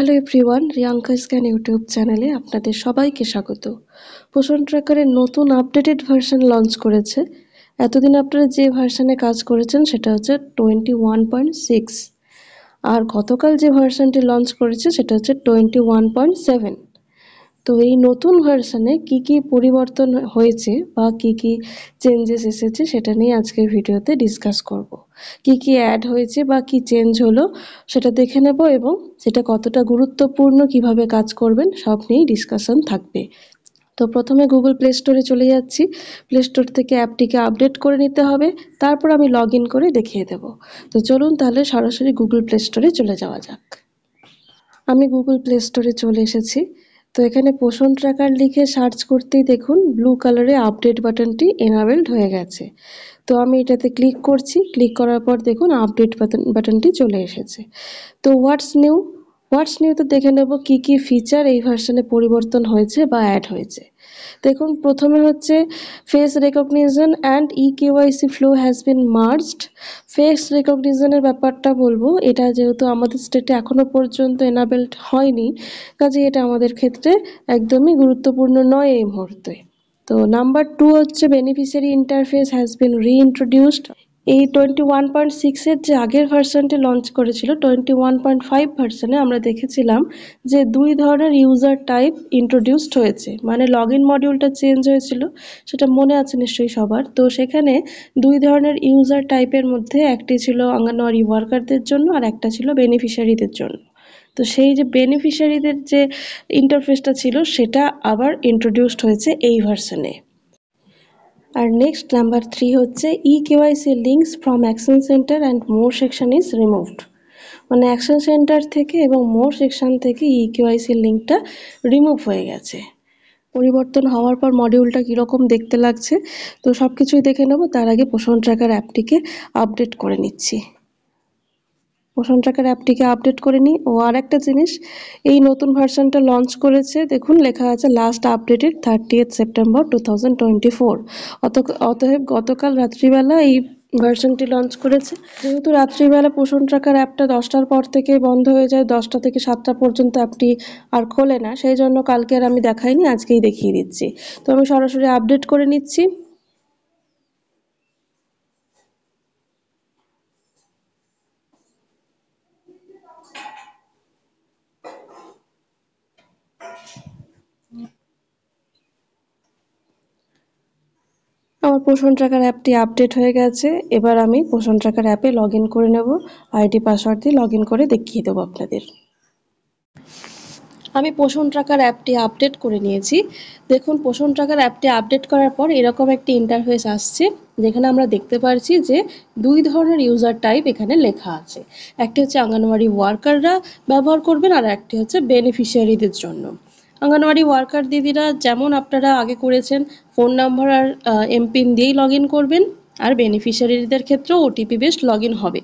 Hello everyone, Riyanka scan YouTube চ্যানেলে আপনাদের সবাইকে স্বাগত। পোষণ ট্র্যাকারের নতুন আপডেটেড ভার্সন লঞ্চ করেছে। এতদিন আপনারা যে ভার্সনে কাজ করেছেন সেটা হচ্ছে 21.6, আর গতকাল যে ভার্সনটি লঞ্চ করেছে সেটা হচ্ছে 21.7। তো এই নতুন ভার্সনে কি কি পরিবর্তন হয়েছে বা কি কি চেঞ্জেস এসেছে সেটা নিয়ে আজকের ভিডিওতে ডিসকাস করব। কি কি অ্যাড হয়েছে বা কি চেঞ্জ হলো সেটা দেখে নেব এবং সেটা কতটা গুরুত্বপূর্ণ, কিভাবে কাজ করবেন সব নিয়েই ডিসকাশন থাকবে। তো প্রথমে গুগল প্লে স্টোরে চলে যাচ্ছি। প্লে স্টোর থেকে অ্যাপটিকে আপডেট করে নিতে হবে, তারপর আমি লগ ইন করে দেখিয়ে দেব। তো চলুন তাহলে সরাসরি গুগল প্লে স্টোরে চলে যাওয়া যাক। আমি গুগল প্লে স্টোরে চলে এসেছি। তো এখানে পোষণ ট্র্যাকার লিখে সার্চ করতেই দেখুন ব্লু কালারে আপডেট বাটনটি এনাবেলড হয়ে গেছে। তো আমি এটাতে ক্লিক করছি। ক্লিক করার পর দেখুন আপডেট বাটনটি চলে এসেছে। তো হোয়াটস নিউ তো দেখে নেব কি কি ফিচার এই ভার্সনে পরিবর্তন হয়েছে বা অ্যাড হয়েছে। দেখুন প্রথমে হচ্ছে face recognition and eKYC flow has been merged. ফেস রেকগনিশনের ব্যাপারটা বলবো, এটা যেহেতু আমাদের স্টেটে এখনো পর্যন্ত এনাবেলড হয়নি, কাজে এটা আমাদের ক্ষেত্রে একদমই গুরুত্বপূর্ণ নয় এই মুহূর্তে। তো নাম্বার 2 হচ্ছে বেনিফিশিয়ারি ইন্টারফেস হ্যাজ বিন রিইন্ট্রোডিউসড। এই 21.6 এর যে আগের ভার্সনটি লঞ্চ করেছিল 21.5 ভার্সনে আমরা দেখেছিলাম যে দুই ধরনের ইউজার টাইপ ইন্ট্রোডিউসড হয়েছে, মানে লগ ইন মডিউলটা চেঞ্জ হয়েছিল, সেটা মনে আছে নিশ্চয়ই সবার। তো সেখানে দুই ধরনের ইউজার টাইপের মধ্যে একটি ছিল অঙ্গনওয়াড়ি ওয়ার্কারদের জন্য আর একটা ছিল বেনিফিশিয়ারিদের জন্য। তো সেই যে বেনিফিশিয়ারিদের যে ইন্টারফেসটা ছিল সেটা আবার ইন্ট্রোডিউসড হয়েছে এই ভার্সনে। আর নেক্সট নাম্বার 3 হচ্ছে eKYC links from action centre and more section is removed. মানে অ্যাকশন সেন্টার থেকে এবং মোর সেকশন থেকে ইকেওয়াইসি লিঙ্কটা রিমুভ হয়ে গেছে। পরিবর্তন হওয়ার পর মডিউলটা কীরকম দেখতে লাগছে তো সব কিছুই দেখে নেব। তার আগে পোষণ ট্র্যাকার অ্যাপটিকে আপডেট করে নিচ্ছি। পোষণ ট্র্যাকার অ্যাপটিকে আপডেট করে নিই। ও আর একটা জিনিস, এই নতুন ভার্সনটা লঞ্চ করেছে, দেখুন লেখা আছে লাস্ট আপডেটেড 30th সেপ্টেম্বর 2024। অতএব গতকাল রাত্রিবেলা এই ভার্সনটি লঞ্চ করেছে। যেহেতু রাত্রিবেলা পোষণ ট্র্যাকার অ্যাপটা 10টার পর থেকে বন্ধ হয়ে যায়, 10টা থেকে 7টা পর্যন্ত অ্যাপটি আর খোলে না, সেই জন্য কালকে আর আমি দেখাইনি, আজকেই দেখিয়ে দিচ্ছি। তো আমি সরাসরি আপডেট করে নিচ্ছি। আমার পোষণ ট্র্যাকার অ্যাপটি আপডেট হয়ে গেছে। এবার আমি পোষণ ট্র্যাকার অ্যাপে লগ ইন করে নেব। আইডি পাসওয়ার্ড দিয়ে লগ ইন করে দেখিয়ে দেবো আপনাদের। আমি পোষণ ট্র্যাকার অ্যাপটি আপডেট করে নিয়েছি। দেখুন পোষণ ট্র্যাকার অ্যাপটি আপডেট করার পর এরকম একটি ইন্টারফেস আসছে, যেখানে আমরা দেখতে পাচ্ছি যে দুই ধরনের ইউজার টাইপ এখানে লেখা আছে। একটি হচ্ছে অঙ্গনওয়াড়ি ওয়ার্কাররা ব্যবহার করবেন আর একটি হচ্ছে বেনিফিশিয়ারিদের জন্য। অঙ্গনওয়াড়ি ওয়ার্কার দিদিরা যেমন আপনারা আগে করেছেন ফোন নাম্বার আর এমপিন দিয়েই লগ ইন করবেন, আর বেনিফিশিয়ারিদের ক্ষেত্রেও ওটিপি বেসড লগ ইন হবে।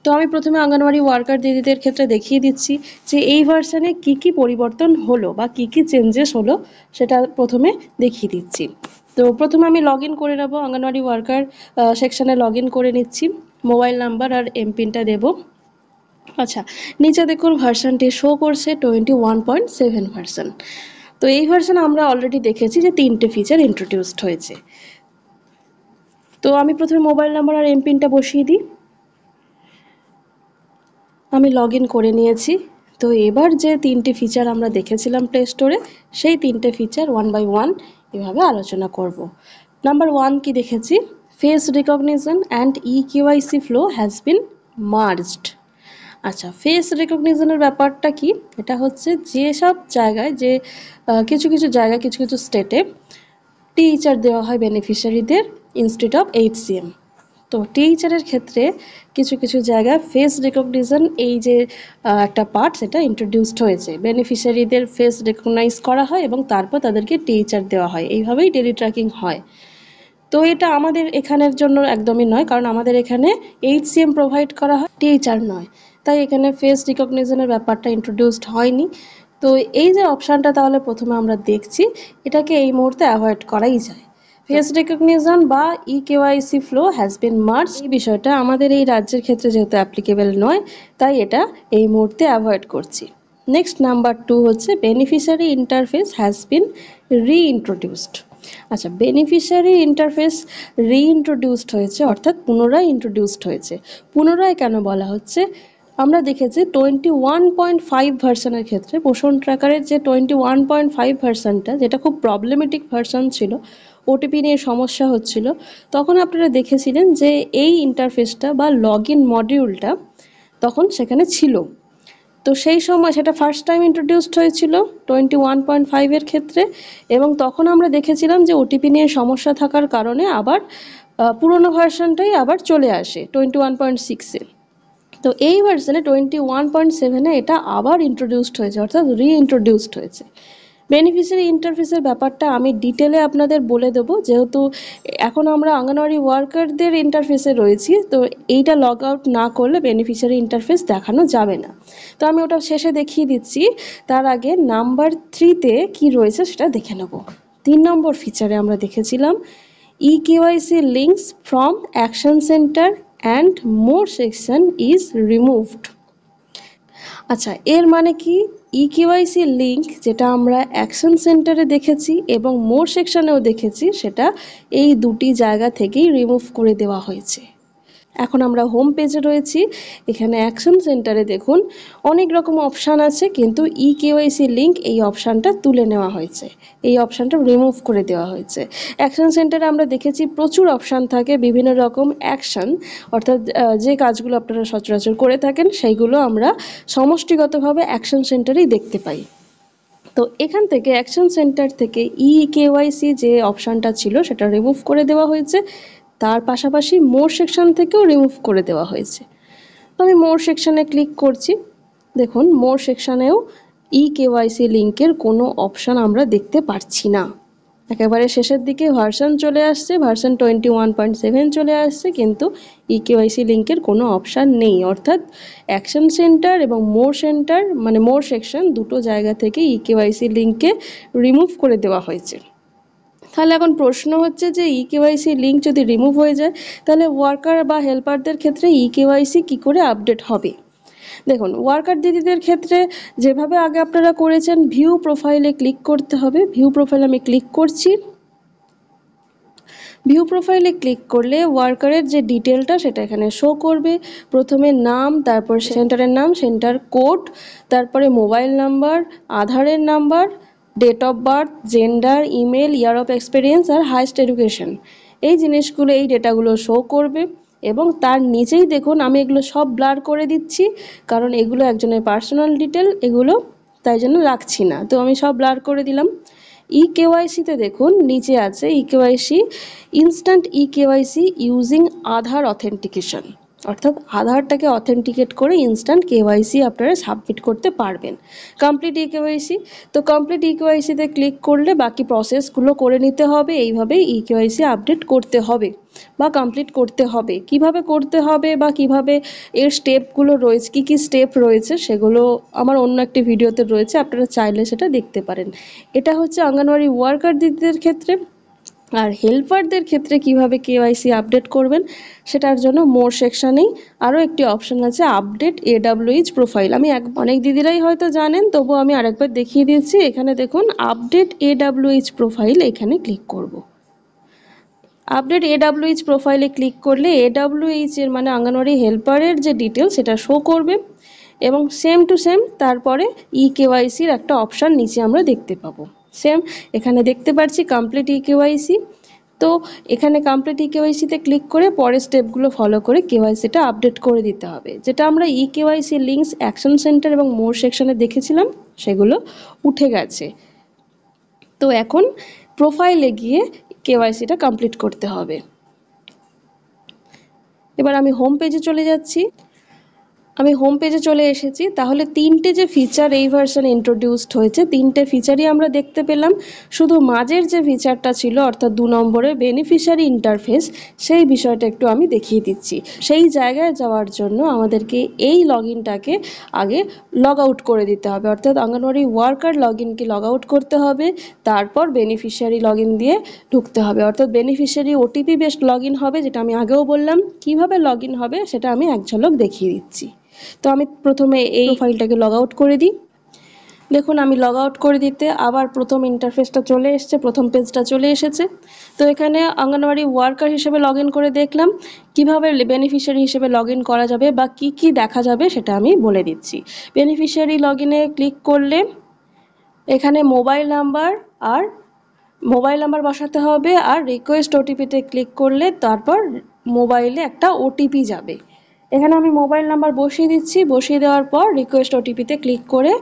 তো আমি প্রথমে অঙ্গনওয়াড়ি ওয়ার্কার দিদিদের ক্ষেত্রে দেখিয়ে দিচ্ছি যে এই ভার্সনে কি কি পরিবর্তন হলো বা কি কি চেঞ্জেস হলো সেটা প্রথমে দেখিয়ে দিচ্ছি। তো প্রথমে আমি লগ ইন করে নেব, অঙ্গনওয়াড়ি ওয়ার্কার সেকশনে লগ ইন করে নিচ্ছি। মোবাইল নাম্বার আর এমপিনটা দেব। আচ্ছা, নিচে দেখুন ভার্সনটি শো করছে 21.7 ভার্সন। তো এই ভার্সনে আমরা অলরেডি দেখেছি যে 3টে ফিচার ইন্ট্রোডিউসড হয়েছে। তো আমি প্রথমে মোবাইল নাম্বার আর এমপিনটা বসিয়ে দিই। আমি লগ ইন করে নিয়েছি। তো এবার যে 3টে ফিচার আমরা দেখেছিলাম প্লে স্টোরে, সেই 3টে ফিচার ওয়ান বাই ওয়ান এভাবে আলোচনা করব। নাম্বার 1 কি দেখেছি, face recognition and eKYC flow has been merged. আচ্ছা, ফেস রেকগনিশনের ব্যাপারটা কি, এটা হচ্ছে যেসব জায়গায় যে কিছু কিছু জায়গায় কিছু কিছু স্টেটে টিচার দেওয়া হয় বেনিফিশিয়ারিদের ইনস্টিড অফ এইচসিএম। তো টিচারের ক্ষেত্রে কিছু কিছু জায়গায় ফেস রেকগনিশন এই যে একটা পার্ট সেটা ইন্ট্রোডিউসড হয়েছে। বেনিফিশিয়ারিদের ফেস রেকগনাইজ করা হয় এবং তারপর তাদেরকে টিচার দেওয়া হয়, এইভাবেই ডেলি ট্র্যাকিং হয়। তো এটা আমাদের এখানের জন্য একদমই নয়, কারণ আমাদের এখানে এইচসিএম প্রোভাইড করা হয়, টিচার নয়। তাই এখানে ফেস রিকগনিশনের ব্যাপারটা ইন্ট্রোডিউসড হয়নি। তো এই যে অপশানটা তাহলে প্রথমে আমরা দেখছি, এটাকে এই মুহূর্তে অ্যাভয়েড করাই যায়। ফেস রেকগনিশন বা eKYC flow has bin merge, এই বিষয়টা আমাদের এই রাজ্যের ক্ষেত্রে যেহেতু অ্যাপ্লিকেবল নয়, তাই এটা এই মুহূর্তে অ্যাভয়েড করছি। নেক্সট নাম্বার 2 হচ্ছে বেনিফিশিয়ারি ইন্টারফেস হ্যাজ বিন রিইন্ট্রোডিউসড। আচ্ছা, বেনিফিশিয়ারি ইন্টারফেস রিইন্ট্রোডিউসড হয়েছে, অর্থাৎ পুনরায় ইন্ট্রোডিউসড হয়েছে। পুনরায় কেন বলা হচ্ছে? আমরা দেখেছি 21.5 ভার্সনের ক্ষেত্রে পোষণ ট্র্যাকারের যে 21.5 ভার্সনটা, যেটা খুব প্রবলেমেটিক ভার্সন ছিল, ওটিপি নিয়ে সমস্যা হচ্ছিল, তখন আপনারা দেখেছিলেন যে এই ইন্টারফেসটা বা লগ ইন মডিউলটা তখন সেখানে ছিল। তো সেই সময় সেটা ফার্স্ট টাইম ইন্ট্রোডিউসড হয়েছিল 21.5 এর ক্ষেত্রে, এবং তখন আমরা দেখেছিলাম যে ওটিপি নিয়ে সমস্যা থাকার কারণে আবার পুরোনো ভার্সনটাই আবার চলে আসে 21.6-এ। তো এই ভার্সনে 21.7-এ এটা আবার ইন্ট্রোডিউসড হয়েছে, অর্থাৎ রিইন্ট্রোডিউসড হয়েছে। বেনিফিশিয়ারি ইন্টারফেসের ব্যাপারটা আমি ডিটেলে আপনাদের বলে দেবো, যেহেতু এখন আমরা অঙ্গনওয়াড়ি ওয়ার্কারদের ইন্টারফেসে রয়েছি, তো এইটা লগ আউট না করলে বেনিফিশিয়ারি ইন্টারফেস দেখানো যাবে না। তো আমি ওটা শেষে দেখিয়ে দিচ্ছি। তার আগে নাম্বার 3-তে কি রয়েছে সেটা দেখে নেব। 3 নম্বর ফিচারে আমরা দেখেছিলাম eKYC links from action center and more section is removed। আচ্ছা, এর মানে কি? eKYC লিঙ্ক যেটা আমরা অ্যাকশন সেন্টারে দেখেছি এবং মোর সেকশনেও দেখেছি, সেটা এই দুটি জায়গা থেকেই রিমুভ করে দেওয়া হয়েছে। এখন আমরা হোম পেজে রয়েছি। এখানে অ্যাকশন সেন্টারে দেখুন অনেক রকম অপশান আছে, কিন্তু eKYC লিঙ্ক এই অপশানটা তুলে নেওয়া হয়েছে, এই অপশানটা রিমুভ করে দেওয়া হয়েছে। অ্যাকশন সেন্টারে আমরা দেখেছি প্রচুর অপশান থাকে, বিভিন্ন রকম অ্যাকশান, অর্থাৎ যে কাজগুলো আপনারা সচরাচর করে থাকেন সেইগুলো আমরা সমষ্টিগতভাবে অ্যাকশন সেন্টারেই দেখতে পাই। তো এখান থেকে অ্যাকশন সেন্টার থেকে eKYC যে অপশানটা ছিল সেটা রিমুভ করে দেওয়া হয়েছে, তার পাশাপাশি মোর সেকশন থেকেও রিমুভ করে দেওয়া হয়েছে। তো আমি মোর সেকশনে ক্লিক করছি। দেখুন মোর সেকশনেও eKYC লিঙ্কের কোনো অপশান আমরা দেখতে পাচ্ছি না। একেবারে শেষের দিকে ভার্সন চলে আসছে, ভার্সন 21.7 চলে আসছে, কিন্তু eKYC লিঙ্কের কোনো অপশান নেই। অর্থাৎ অ্যাকশন সেন্টার এবং মোর সেন্টার মানে মোর সেকশন দুটো জায়গা থেকে eKYC লিঙ্ককে রিমুভ করে দেওয়া হয়েছে। তাহলে এখন প্রশ্ন হচ্ছে যে eKYC লিঙ্ক যদি রিমুভ হয়ে যায়, তাহলে ওয়ার্কার বা হেল্পারদের ক্ষেত্রে eKYC কী করে আপডেট হবে? দেখুন, ওয়ার্কার দিদিদের ক্ষেত্রে যেভাবে আগে আপনারা করেছেন, ভিউ প্রোফাইলে ক্লিক করতে হবে। ভিউ প্রোফাইল আমি ক্লিক করছি। ভিউ প্রোফাইলে ক্লিক করলে ওয়ার্কারের যে ডিটেলটা সেটা এখানে শো করবে। প্রথমে নাম, তারপর সেন্টারের নাম, সেন্টার কোড, তারপরে মোবাইল নাম্বার, আধারের number, date of birth, gender, email, year of experience আর হাইস্ট এডুকেশন, এই জিনিসগুলো, এই ডেটাগুলো শো করবে। এবং তার নিচেই দেখুন আমি এগুলো সব ব্লার করে দিচ্ছি, কারণ এগুলো একজনের পার্সোনাল ডিটেল, এগুলো তাই জন্য রাখছি না। তো আমি সব ব্লার করে দিলাম। eKYC-তে দেখুন নিচে আছে eKYC ইনস্ট্যান্ট eKYC ইউজিং আধার অথেন্টিকেশন, অর্থাৎ আধারটাকে অথেন্টিকেট করে ইনস্ট্যান্ট KYC আপনারা সাবমিট করতে পারবেন। কমপ্লিট eKYC, তো কমপ্লিট eKYC-তে ক্লিক করলে বাকি প্রসেসগুলো করে নিতে হবে। এইভাবেই eKYC আপডেট করতে হবে বা কমপ্লিট করতে হবে। কিভাবে করতে হবে বা কিভাবে এর স্টেপগুলো রয়েছে, কী কী স্টেপ রয়েছে, সেগুলো আমার অন্য একটি ভিডিওতে রয়েছে, আপনারা চাইলে সেটা দেখতে পারেন। এটা হচ্ছে অঙ্গনওয়াড়ি ওয়ার্কার দিদিদের ক্ষেত্রে। আর হেল্পারদের ক্ষেত্রে কিভাবে KYC আপডেট করবেন সেটার জন্য মোর সেকশনেই আরও একটি অপশন আছে, আপডেট AWH প্রোফাইল। আমি অনেক দিদিরাই হয়তো জানেন, তবু আমি আরেকবার দেখিয়ে দিচ্ছি। এখানে দেখুন আপডেট AWH প্রোফাইল, এখানে ক্লিক করব। আপডেট AWH প্রোফাইলে ক্লিক করলে AWH এর মানে অঙ্গনওয়াড়ি হেল্পারের যে ডিটেল সেটা শো করবে, এবং সেম টু সেম তারপরে eKYC-র একটা অপশান নিচে আমরা দেখতে পাবো। সেম এখানে দেখতে পাচ্ছি কমপ্লিট eKYC। তো এখানে কমপ্লিট eKYC-তে ক্লিক করে পরের স্টেপগুলো ফলো করে KYC-টা আপডেট করে দিতে হবে। যেটা আমরা eKYC লিঙ্কস অ্যাকশন সেন্টার এবং মোর সেকশনে দেখেছিলাম সেগুলো উঠে গেছে। তো এখন প্রোফাইলে গিয়ে KYC-টা কমপ্লিট করতে হবে। এবার আমি হোম পেজে চলে যাচ্ছি। আমি হোম পেজে চলে এসেছি। তাহলে তিনটে যে ফিচার এই ভার্সনে ইন্ট্রোডিউসড হয়েছে, তিনটে ফিচারই আমরা দেখতে পেলাম। শুধু মাঝের যে ফিচারটা ছিল, অর্থাৎ 2 নম্বরের বেনিফিশিয়ারি ইন্টারফেস, সেই বিষয়টা একটু আমি দেখিয়ে দিচ্ছি। সেই জায়গায় যাওয়ার জন্য আমাদেরকে এই লগইনটাকে আগে লগ আউট করে দিতে হবে, অর্থাৎ অঙ্গনওয়াড়ি ওয়ার্কার লগইনকে লগ আউট করতে হবে, তারপর বেনিফিশিয়ারি লগইন দিয়ে ঢুকতে হবে। অর্থাৎ বেনিফিশিয়ারি ওটিপি বেসড লগইন হবে, যেটা আমি আগেও বললাম। কিভাবে লগইন হবে সেটা আমি এক ঝলক দেখিয়ে দিচ্ছি। তো আমি প্রথমে এই প্রোফাইলটাকে লগ আউট করে দিই। দেখুন আমি লগ আউট করে দিতে আবার প্রথম ইন্টারফেসটা চলে এসেছে, প্রথম পেজটা চলে এসেছে। তো এখানে অঙ্গনওয়াড়ি ওয়ার্কার হিসেবে লগ ইন করে দেখলাম, কিভাবে বেনিফিশিয়ারি হিসেবে লগ ইন করা যাবে বা কি কি দেখা যাবে সেটা আমি বলে দিচ্ছি। বেনিফিশিয়ারি লগ ইনে ক্লিক করলে এখানে মোবাইল নাম্বার বসাতে হবে, আর রিকোয়েস্ট ওটিপিতে ক্লিক করলে তারপর মোবাইলে একটা ওটিপি যাবে। এখানে আমি মোবাইল নাম্বার বসিয়ে দিচ্ছি, বসিয়ে দেওয়ার পর রিকোয়েস্ট ওটিপিতে ক্লিক করে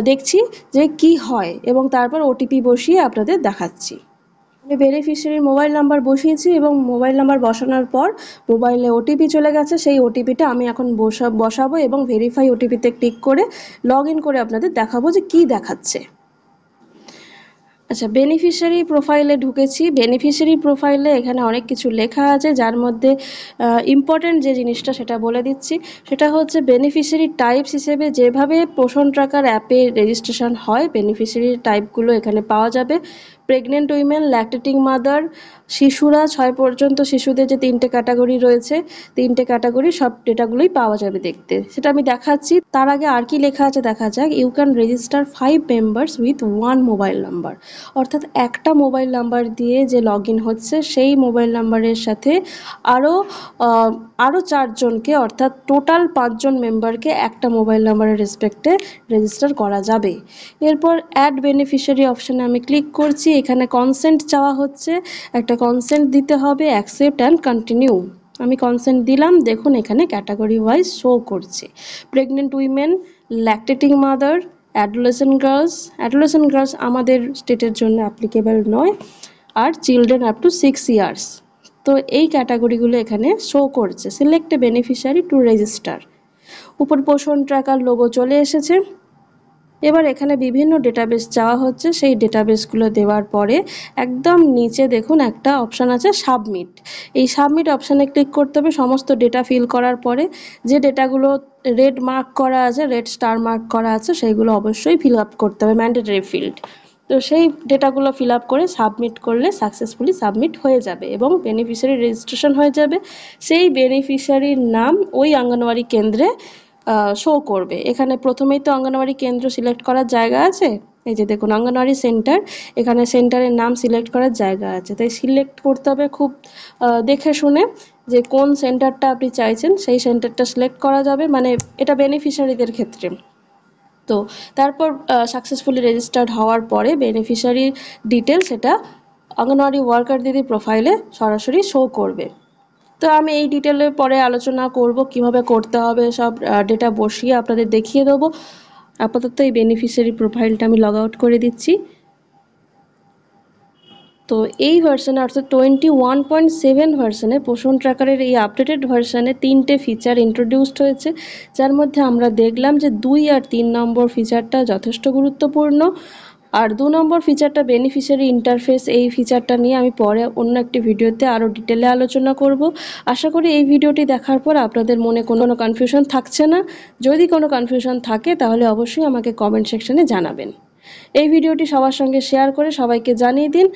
দেখছি যে কি হয়, এবং তারপর ওটিপি বসিয়ে আপনাদের দেখাচ্ছি। আমি বেনিফিশিয়ারির মোবাইল নাম্বার বসিয়েছি এবং মোবাইল নাম্বার বসানোর পর মোবাইলে ওটিপি চলে গেছে। সেই ওটিপিটা আমি এখন বসাবো এবং ভেরিফাই ওটিপিতে ক্লিক করে লগ ইন করে আপনাদের দেখাবো যে কি দেখাচ্ছে। আচ্ছা, বেনিফিশিয়ারি প্রোফাইলে ঢুকেছি। বেনিফিশিয়ারি প্রোফাইলে এখানে অনেক কিছু লেখা আছে, যার মধ্যে ইম্পর্টেন্ট যে জিনিসটা সেটা বলে দিচ্ছি। সেটা হচ্ছে বেনিফিশিয়ারি টাইপস হিসেবে যেভাবে পোষণ ট্র্যাকার অ্যাপে রেজিস্ট্রেশন হয়, বেনিফিশিয়ারি টাইপগুলো এখানে পাওয়া যাবে। প্রেগনেন্ট উইমেন, ল্যাকটেটিং মাদার, শিশুরা 6 পর্যন্ত শিশুদের যে 3টে ক্যাটাগরি রয়েছে, 3টে ক্যাটাগরি সব ডেটাগুলোই পাওয়া যাবে দেখতে। সেটা আমি দেখাচ্ছি। তার আগে আর কি লেখা আছে দেখা যাক। You can register 5 members with 1 mobile number. অর্থাৎ একটা মোবাইল নাম্বার দিয়ে যে লগ ইন হচ্ছে, সেই মোবাইল নাম্বারের সাথে আরও 4 জনকে, অর্থাৎ টোটাল 5 জন মেম্বারকে একটা মোবাইল নাম্বারের রেসপেক্টে রেজিস্টার করা যাবে। এরপর অ্যাড বেনিফিশিয়ারি অপশানে আমি ক্লিক করছি। এখানে কনসেন্ট চাওয়া হচ্ছে, একটা কনসেন্ট দিতে হবে, অ্যাকসেপ্ট অ্যান্ড কন্টিনিউ। আমি কনসেন্ট দিলাম। দেখুন এখানে ক্যাটাগরি ওয়াইজ শো করছে। Pregnant women, lactating mother, adolescent girls আমাদের স্টেটের জন্য অ্যাপ্লিকেবল নয়, our children up to 6 years. তো এই ক্যাটাগরিগুলো এখানে শো করছে। Select A beneficiary to register. উপর পোষণ ট্র্যাকার লোগো চলে এসেছে। এবার এখানে বিভিন্ন ডেটাবেস চাওয়া হচ্ছে। সেই ডেটাবেসগুলো দেওয়ার পরে একদম নিচে দেখুন একটা অপশান আছে সাবমিট। এই সাবমিট অপশানে ক্লিক করতে হবে। সমস্ত ডেটা ফিল করার পরে যে ডেটাগুলো রেড মার্ক করা আছে, রেড স্টার মার্ক করা আছে, সেইগুলো অবশ্যই ফিল আপ করতে হবে, ম্যান্ডেটরি ফিল্ড। তো সেই ডেটাগুলো ফিল আপ করে সাবমিট করলে সাকসেসফুলি সাবমিট হয়ে যাবে এবং বেনিফিশিয়ারি রেজিস্ট্রেশন হয়ে যাবে। সেই বেনিফিশিয়ারির নাম ওই অঙ্গনওয়াড়ি কেন্দ্রে শো করবে। এখানে প্রথমেই তো অঙ্গনওয়াড়ি কেন্দ্র সিলেক্ট করার জায়গা আছে। এই যে দেখুন অঙ্গনওয়াড়ি সেন্টার, এখানে সেন্টারের নাম সিলেক্ট করার জায়গা আছে। তাই সিলেক্ট করতে হবে খুব দেখে শুনে যে কোন সেন্টারটা আপনি চাইছেন, সেই সেন্টারটা সিলেক্ট করা যাবে, মানে এটা বেনিফিশিয়ারিদের ক্ষেত্রে। তো তারপর সাকসেসফুলি রেজিস্টার্ড হওয়ার পরে বেনিফিশিয়ারির ডিটেলস এটা অঙ্গনওয়াড়ি ওয়ার্কার দিদির প্রোফাইলে সরাসরি শো করবে। তো আমি এই ডিটেলে পরে আলোচনা করব, কিভাবে করতে হবে সব ডেটা বসিয়ে আপনাদের দেখিয়ে দেবো। আপাতত এই বেনিফিশিয়ারি প্রোফাইলটা আমি লগ আউট করে দিচ্ছি। তো এই ভার্সনে অর্থাৎ 21.7 ভার্সনে পোষণ ট্র্যাকারের এই আপডেটেড ভার্সনে 3টে ফিচার ইন্ট্রোডিউসড হয়েছে, যার মধ্যে আমরা দেখলাম যে 2 আর 3 নম্বর ফিচারটা যথেষ্ট গুরুত্বপূর্ণ। আর 2 নম্বর ফিচারটা বেনিফিশিয়ারি ইন্টারফেস, এই ফিচারটা নিয়ে আমি পরে অন্য একটি ভিডিওতে আরও ডিটেলে আলোচনা করব। আশা করি এই ভিডিওটি দেখার পর আপনাদের মনে কোনো কনফিউশন থাকছে না। যদি কোনো কনফিউশন থাকে তাহলে অবশ্যই আমাকে কমেন্ট সেকশনে জানাবেন। এই ভিডিওটি সবার সঙ্গে শেয়ার করে সবাইকে জানিয়ে দিন।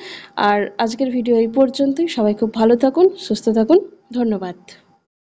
আর আজকের ভিডিও এই পর্যন্তই। সবাই খুব ভালো থাকুন, সুস্থ থাকুন। ধন্যবাদ।